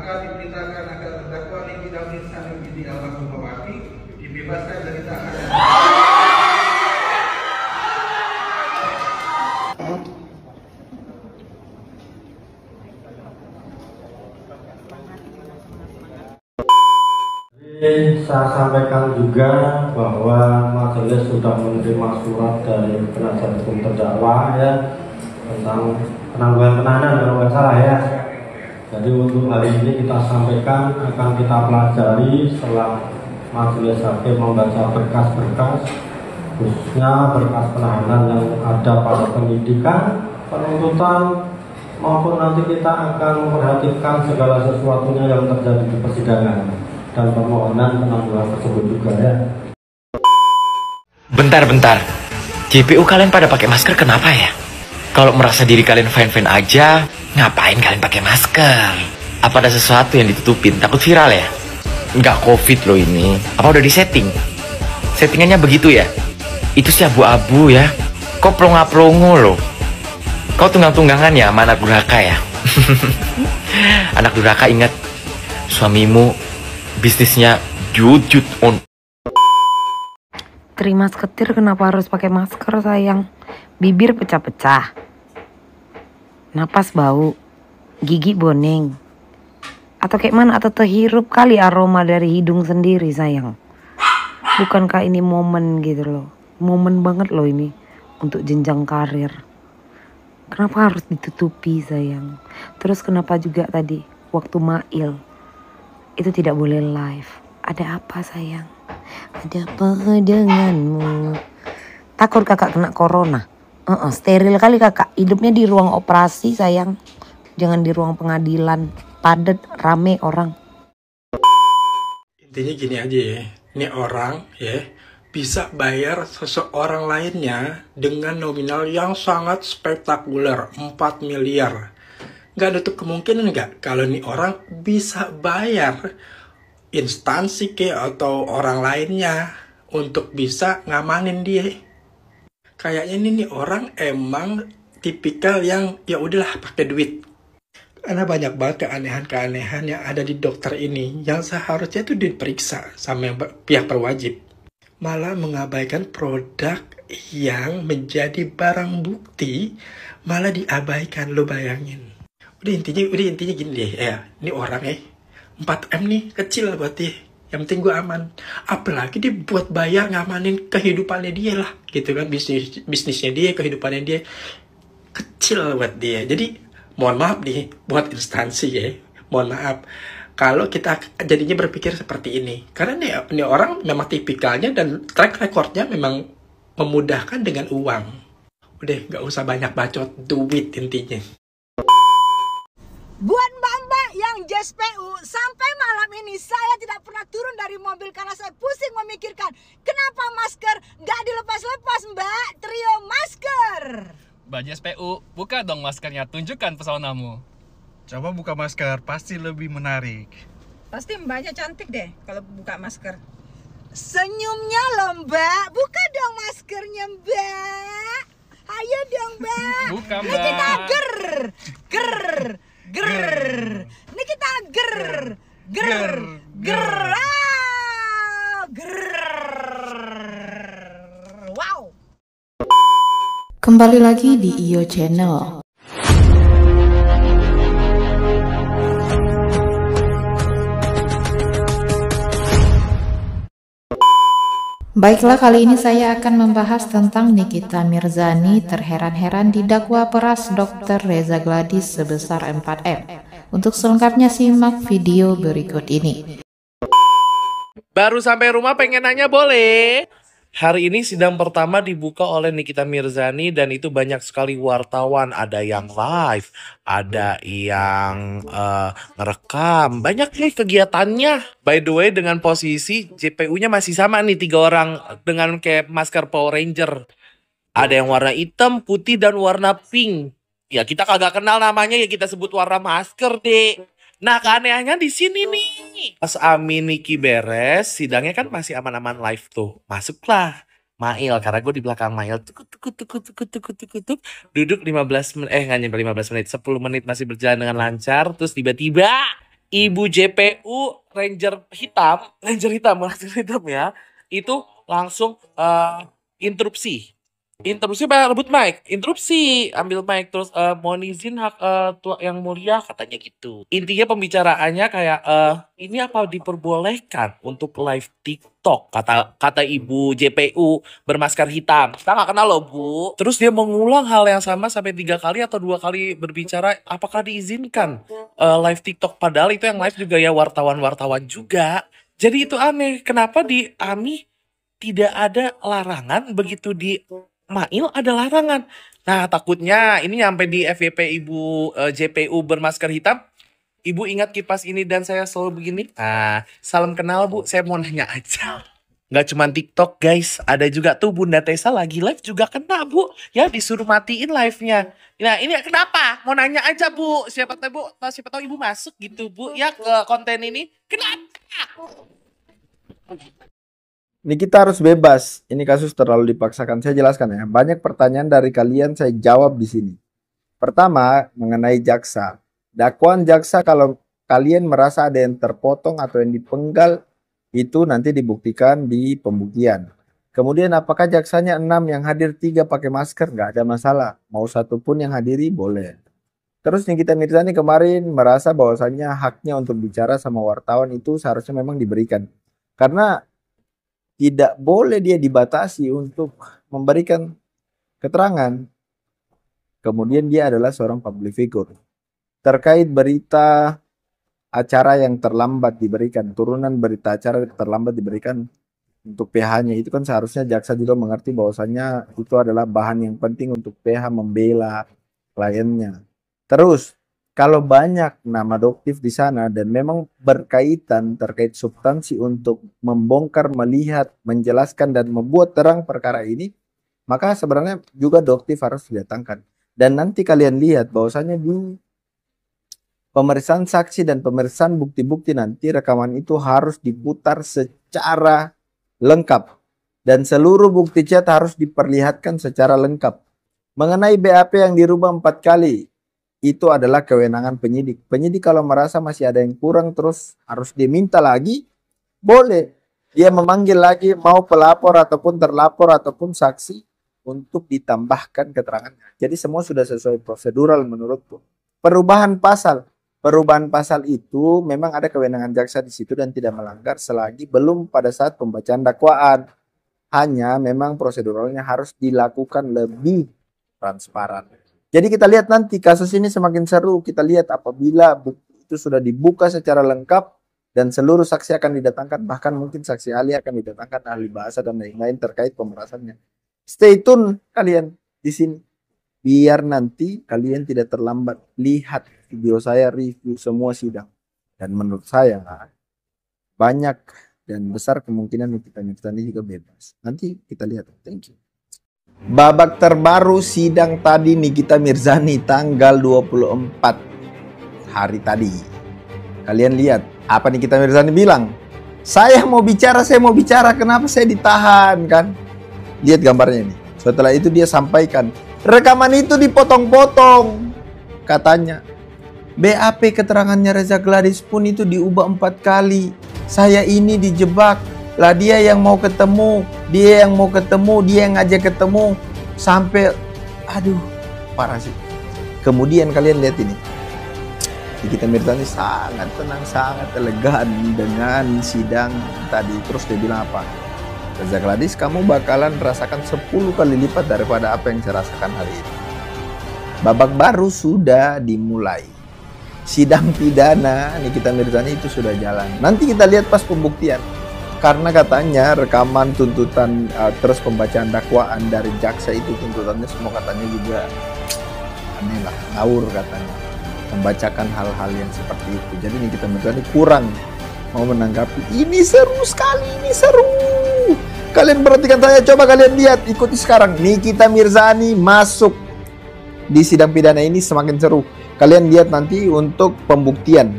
maka diperintahkan agar terdakwa Nikita Mirzani binti Almarhumah dibebaskan dari tahanan. Saya sampaikan juga bahwa majelis sudah menerima surat dari penasihat hukum terdakwa ya tentang penangguhan penahanan kalau nggak salah ya. Jadi untuk hari ini kita sampaikan akan kita pelajari setelah majelis hakim membaca berkas-berkas khususnya berkas penahanan yang ada pada penyidikan, penuntutan maupun nanti kita akan memperhatikan segala sesuatunya yang terjadi di persidangan dan permohonan penangguhan tersebut juga ya. Bentar, JPU kalian pada pakai masker kenapa ya? Kalau merasa diri kalian fine-fine aja, ngapain kalian pakai masker? Apa ada sesuatu yang ditutupin? Takut viral ya? Nggak COVID loh ini. Apa udah disetting? Settingannya begitu ya? Itu sih abu-abu ya. Kok pelongo-pelongo loh? Kau tunggang-tunggangan ya sama anak durhaka ya? Anak durhaka ingat, suamimu bisnisnya jujut on. Terima seketir kenapa harus pakai masker sayang? Bibir pecah-pecah, napas bau, gigi boning, atau kayak mana? Atau terhirup kali aroma dari hidung sendiri sayang? Bukankah ini momen gitu loh, momen banget loh ini untuk jenjang karir. Kenapa harus ditutupi sayang? Terus kenapa juga tadi waktu mail itu tidak boleh live? Ada apa sayang? Ada apa denganmu? Takut kakak kena corona? Steril kali kakak. Hidupnya di ruang operasi sayang. Jangan di ruang pengadilan. Padat, rame orang. Intinya gini aja ya. Ini orang ya bisa bayar seseorang lainnya dengan nominal yang sangat spektakuler. 4 miliar. Nggak ada tuh kemungkinan nggak kalau nih orang bisa bayar instansi atau orang lainnya untuk bisa ngamanin dia. Kayaknya ini orang emang tipikal yang ya udahlah pakai duit. Karena banyak banget keanehan-keanehan yang ada di dokter ini yang seharusnya itu diperiksa sama pihak berwajib. Malah mengabaikan produk yang menjadi barang bukti, malah diabaikan, lo bayangin. Udah intinya gini deh ya, ini orang 4M nih kecil buat dia. Yang penting gue aman. Apalagi dia buat bayar ngamanin kehidupannya dia lah. Gitu kan, bisnisnya dia, kehidupannya dia. Kecil buat dia. Jadi, mohon maaf nih, buat instansi ya. Mohon maaf. Kalau kita jadinya berpikir seperti ini. Karena ini orang memang tipikalnya dan track recordnya memang memudahkan dengan uang. Udah, gak usah banyak bacot, duit intinya. Buat mbak-mbak yang JSPU, sampai malam ini saya tidak pernah turun dari mobil karena saya pusing memikirkan kenapa masker nggak dilepas-lepas mbak. Trio masker. Mbak JSPU, buka dong maskernya, tunjukkan pesonamu. Coba buka masker, pasti lebih menarik. Pasti mbaknya cantik deh kalau buka masker. Senyumnya loh mbak, buka dong maskernya mbak. Ayo dong mbak. Buka mbak. Ini kita ini kita wow. Kembali lagi di IO Channel. Baiklah, kali ini saya akan membahas tentang Nikita Mirzani terheran-heran didakwa peras Dr. Reza Gladys sebesar 4M. Untuk selengkapnya simak video berikut ini. Baru sampai rumah pengen nanya boleh? Hari ini sidang pertama dibuka oleh Nikita Mirzani dan itu banyak sekali wartawan. Ada yang live, ada yang ngerekam. Banyak nih kegiatannya. By the way, dengan posisi JPU-nya masih sama nih, 3 orang dengan kayak masker Power Ranger. Ada yang warna hitam, putih, dan warna pink. Ya kita kagak kenal namanya, ya kita sebut warna masker deh. Nah keanehannya di sini nih. Pas Amin Niki beres, sidangnya kan masih aman-aman live tuh. Masuklah Mail, karena gue di belakang Mail. Tuk. Duduk 15 menit, nggak nyampe 15 menit. 10 menit masih berjalan dengan lancar. Terus tiba-tiba Ibu JPU Ranger hitam ya, itu langsung interupsi. Interupsi rebut mic, interupsi, ambil mic terus mohon izin hak tua yang mulia katanya gitu. Intinya pembicaraannya kayak ini apa diperbolehkan untuk live TikTok kata Ibu JPU bermasker hitam. Kita nggak kenal loh Bu. Terus dia mengulang hal yang sama sampai 3 kali atau 2 kali berbicara apakah diizinkan live TikTok, padahal itu yang live juga ya wartawan juga. Jadi itu aneh, kenapa di AMI tidak ada larangan, begitu di Mail ada larangan. Nah takutnya ini nyampe di FYP Ibu JPU bermasker hitam. Ibu ingat kipas ini dan saya selalu begini. Salam kenal Bu, saya mau nanya aja. Nggak cuma TikTok guys, ada juga tuh Bunda Tessa lagi live juga kena Bu. Ya disuruh matiin live-nya. Nah ini kenapa? Mau nanya aja Bu, siapa tahu Ibu masuk gitu Bu ya ke konten ini. Kenapa? Ini kita harus bebas. Ini kasus terlalu dipaksakan. Saya jelaskan ya. Banyak pertanyaan dari kalian saya jawab di sini. Pertama, mengenai jaksa. Dakwaan jaksa kalau kalian merasa ada yang terpotong atau yang dipenggal, itu nanti dibuktikan di pembuktian. Kemudian apakah jaksanya 6 yang hadir 3 pakai masker? Nggak ada masalah. Mau 1 pun yang hadiri boleh. Terus Nikita Mirzani kemarin merasa bahwasannya haknya untuk bicara sama wartawan itu seharusnya memang diberikan. Karena tidak boleh dia dibatasi untuk memberikan keterangan. Kemudian dia adalah seorang public figure. Terkait berita acara yang terlambat diberikan, turunan berita acara terlambat diberikan untuk PH-nya, itu kan seharusnya jaksa juga mengerti bahwasannya itu adalah bahan yang penting untuk PH membela kliennya. Terus kalau banyak nama adoptif di sana dan memang berkaitan terkait substansi untuk membongkar, melihat, menjelaskan dan membuat terang perkara ini, maka sebenarnya juga adoptif harus didatangkan. Dan nanti kalian lihat bahwasanya di pemeriksaan saksi dan pemeriksaan bukti-bukti nanti rekaman itu harus diputar secara lengkap dan seluruh bukti chat harus diperlihatkan secara lengkap. Mengenai BAP yang dirubah 4 kali, itu adalah kewenangan penyidik. Penyidik kalau merasa masih ada yang kurang terus harus diminta lagi, boleh. Dia memanggil lagi mau pelapor ataupun terlapor ataupun saksi untuk ditambahkan keterangannya. Jadi semua sudah sesuai prosedural menurutku. Perubahan pasal itu memang ada kewenangan jaksa di situ dan tidak melanggar selagi belum pada saat pembacaan dakwaan. Hanya memang proseduralnya harus dilakukan lebih transparan. Jadi kita lihat nanti kasus ini semakin seru. Kita lihat apabila bukti itu sudah dibuka secara lengkap dan seluruh saksi akan didatangkan, bahkan mungkin saksi ahli akan didatangkan, ahli bahasa dan lain-lain terkait pemerasannya. Stay tune kalian di sini. Biar nanti kalian tidak terlambat lihat video saya review semua sidang. Dan menurut saya banyak dan besar kemungkinan Nikita Mirzani juga bebas. Nanti kita lihat. Thank you. Babak terbaru sidang tadi Nikita Mirzani tanggal 24 hari tadi. Kalian lihat apa Nikita Mirzani bilang? Saya mau bicara, kenapa saya ditahan kan? Lihat gambarnya ini. Setelah itu dia sampaikan, rekaman itu dipotong-potong. Katanya, BAP keterangannya Reza Gladys pun itu diubah 4 kali. Saya ini dijebak. Lah dia yang mau ketemu, dia yang ngajak ketemu. Sampai, aduh, parah sih. Kemudian kalian lihat ini. Nikita Mirzani sangat tenang, sangat elegan dengan sidang tadi. Terus dia bilang apa? Reza Gladys, kamu bakalan rasakan 10 kali lipat daripada apa yang saya rasakan hari ini. Babak baru sudah dimulai. Sidang pidana Nikita Mirzani itu sudah jalan. Nanti kita lihat pas pembuktian. Karena katanya rekaman tuntutan terus pembacaan dakwaan dari jaksa itu tuntutannya semua katanya juga aneh lah, ngawur katanya. Membacakan hal-hal yang seperti itu. Jadi Nikita Mirzani kurang mau menanggapi. Ini seru sekali, ini seru. Kalian perhatikan saya, coba kalian lihat, ikuti sekarang. Nikita Mirzani masuk di sidang pidana ini semakin seru. Kalian lihat nanti untuk pembuktian.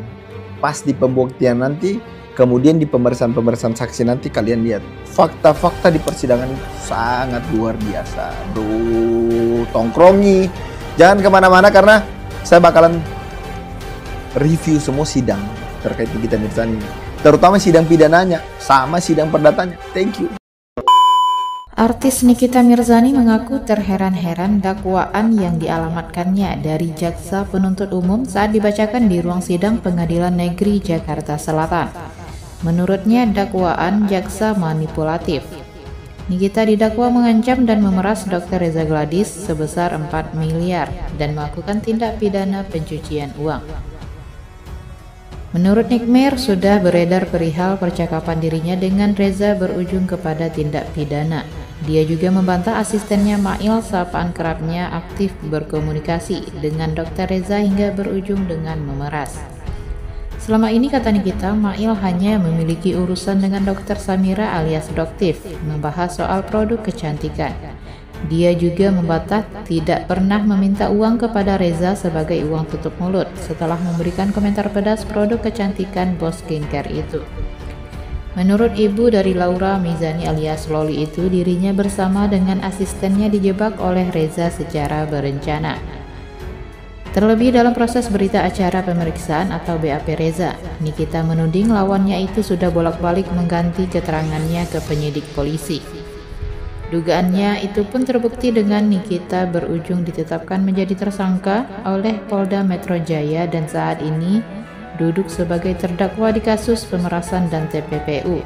Pas di pembuktian nanti, kemudian di pemeriksaan saksi nanti kalian lihat. Fakta-fakta di persidangan itu sangat luar biasa. Bro, tongkrongi. Jangan kemana-mana karena saya bakalan review semua sidang. terkait Nikita Mirzani, terutama sidang pidananya sama sidang perdatanya. Thank you. Artis Nikita Mirzani mengaku terheran-heran dakwaan yang dialamatkannya dari jaksa penuntut umum saat dibacakan di ruang sidang Pengadilan Negeri Jakarta Selatan. Menurutnya dakwaan jaksa manipulatif. Nikita didakwa mengancam dan memeras Dr. Reza Gladys sebesar 4 miliar dan melakukan tindak pidana pencucian uang. Menurut Nikmir, sudah beredar perihal percakapan dirinya dengan Reza berujung kepada tindak pidana. Dia juga membantah asistennya Mail sapaan kerapnya aktif berkomunikasi dengan Dr. Reza hingga berujung dengan memeras. Selama ini, kata Nikita, Mail hanya memiliki urusan dengan Dr. Samira alias Doktif, membahas soal produk kecantikan. Dia juga membantah tidak pernah meminta uang kepada Reza sebagai uang tutup mulut setelah memberikan komentar pedas produk kecantikan Bos Skincare itu. Menurut ibu dari Laura Mizani alias Loli itu, dirinya bersama dengan asistennya dijebak oleh Reza secara berencana. Terlebih dalam proses berita acara pemeriksaan atau BAP Reza, Nikita menuding lawannya itu sudah bolak-balik mengganti keterangannya ke penyidik polisi. Dugaannya itu pun terbukti dengan Nikita berujung ditetapkan menjadi tersangka oleh Polda Metro Jaya dan saat ini duduk sebagai terdakwa di kasus pemerasan dan TPPU.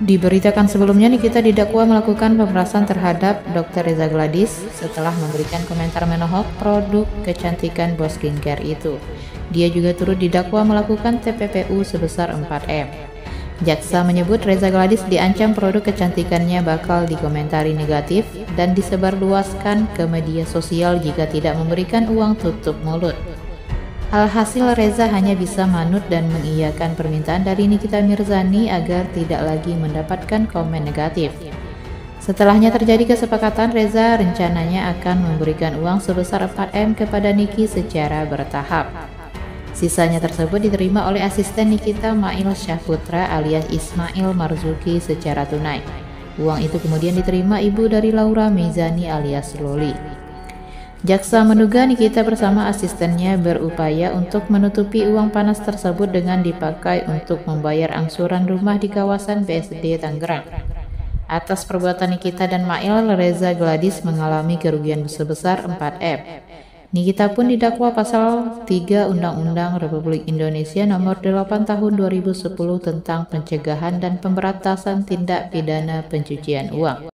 Diberitakan sebelumnya Nikita didakwa melakukan pemerasan terhadap Dr. Reza Gladys setelah memberikan komentar menohok produk kecantikan Bos Skincare itu. Dia juga turut didakwa melakukan TPPU sebesar 4M. Jaksa menyebut Reza Gladys diancam produk kecantikannya bakal dikomentari negatif dan disebarluaskan ke media sosial jika tidak memberikan uang tutup mulut. Alhasil Reza hanya bisa manut dan mengiyakan permintaan dari Nikita Mirzani agar tidak lagi mendapatkan komen negatif. Setelahnya terjadi kesepakatan, Reza rencananya akan memberikan uang sebesar 4M kepada Niki secara bertahap. Sisanya tersebut diterima oleh asisten Nikita Mail Syahputra alias Ismail Marzuki secara tunai. Uang itu kemudian diterima ibu dari Laura Mizani alias Loli. Jaksa menduga Nikita bersama asistennya berupaya untuk menutupi uang panas tersebut dengan dipakai untuk membayar angsuran rumah di kawasan BSD Tangerang. Atas perbuatan Nikita dan Mail, Reza Gladys mengalami kerugian sebesar 4M. Nikita pun didakwa pasal 3 Undang-Undang Republik Indonesia Nomor 8 Tahun 2010 tentang pencegahan dan pemberantasan tindak pidana pencucian uang.